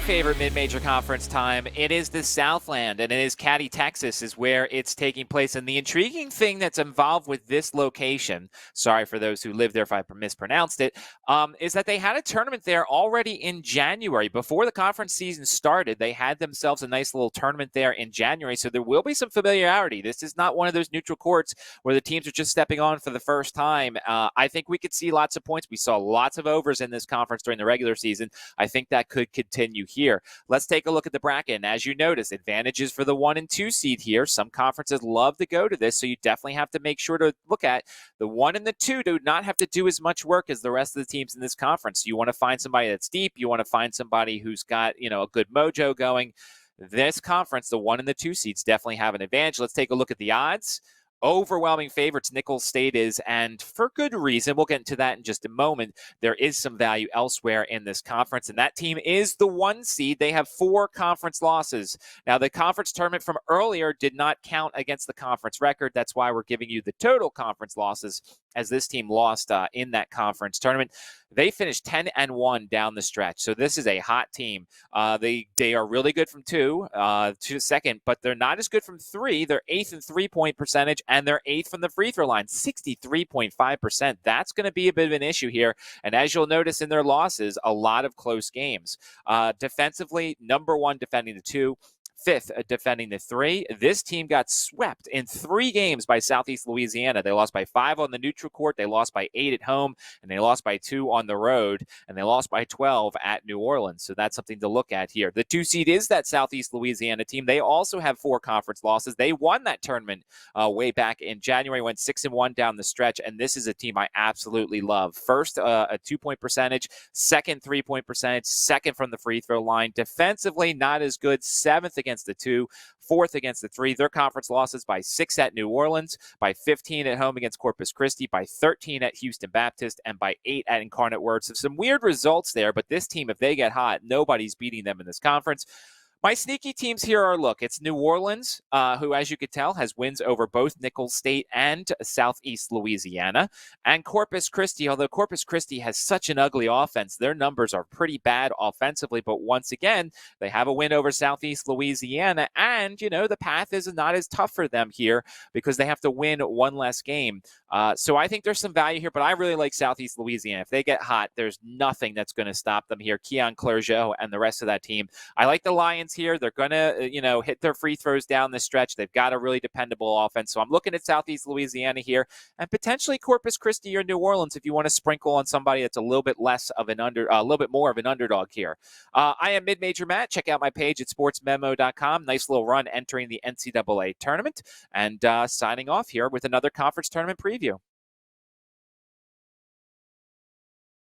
favorite mid-major conference time. It is the Southland, and it is Caddy, Texas is where it's taking place. And the intriguing thing that's involved with this location, sorry for those who live there if I mispronounced it, is that they had a tournament there already in January. Before the conference season started, they had themselves a nice little tournament there in January, so there will be some familiarity. This is not one of those neutral courts where the teams are just stepping on for the first time. I think we could see lots of points. We saw lots of overs in this conference during the regular season. I think that could continue here. Let's take a look at the bracket. And as you notice, advantages for the 1 and 2 seed here. Some conferences love to go to this, so you definitely have to make sure to look at the 1 and the 2 do not have to do as much work as the rest of the teams in this conference. You want to find somebody that's deep. You want to find somebody who's got, a good mojo going. This conference, the 1 and the 2 seeds definitely have an advantage. Let's take a look at the odds. Overwhelming favorites Nicholls State is, and for good reason. We'll get into that in just a moment. There is some value elsewhere in this conference, and that team is the 1 seed. They have 4 conference losses. Now, the conference tournament from earlier did not count against the conference record. That's why we're giving you the total conference losses, as this team lost in that conference tournament. They finished 10-1 down the stretch. So this is a hot team. They are really good from 2 to second, but they're not as good from 3. They're 8th in 3-point percentage, and they're 8th from the free throw line, 63.5%. That's going to be a bit of an issue here. And as you'll notice in their losses, a lot of close games. Defensively, number 1 defending the 2. 5th defending the 3. This team got swept in 3 games by Southeast Louisiana. They lost by 5 on the neutral court. They lost by 8 at home, and they lost by 2 on the road, and they lost by 12 at New Orleans. So that's something to look at here. The 2 seed is that Southeast Louisiana team. They also have 4 conference losses. They won that tournament way back in January, went 6-1 down the stretch, and this is a team I absolutely love. First, a 2-point percentage, second 3-point percentage, second from the free throw line. Defensively, not as good. 7th against the 2, 4th against the 3. Their conference losses by 6 at New Orleans, by 15 at home against Corpus Christi, by 13 at Houston Baptist, and by 8 at Incarnate. So some weird results there, but this team, if they get hot, nobody's beating them in this conference. My sneaky teams here are, it's New Orleans, who, as you could tell, has wins over both Nicholls State and Southeast Louisiana, and Corpus Christi. Although Corpus Christi has such an ugly offense, their numbers are pretty bad offensively, but once again, they have a win over Southeast Louisiana, and, the path is not as tough for them here because they have to win 1 less game. So I think there's some value here, but I really like Southeast Louisiana. If they get hot, there's nothing that's going to stop them here. Keon Clergeot and the rest of that team. I like the Lions here. They're going to, hit their free throws down the stretch. They've got a really dependable offense. So I'm looking at Southeast Louisiana here and potentially Corpus Christi or New Orleans if you want to sprinkle on somebody that's a little bit less of a little bit more of an underdog here. I am Mid-Major Matt. Check out my page at SportsMemo.com. Nice little run entering the NCAA tournament, and signing off here with another conference tournament preview.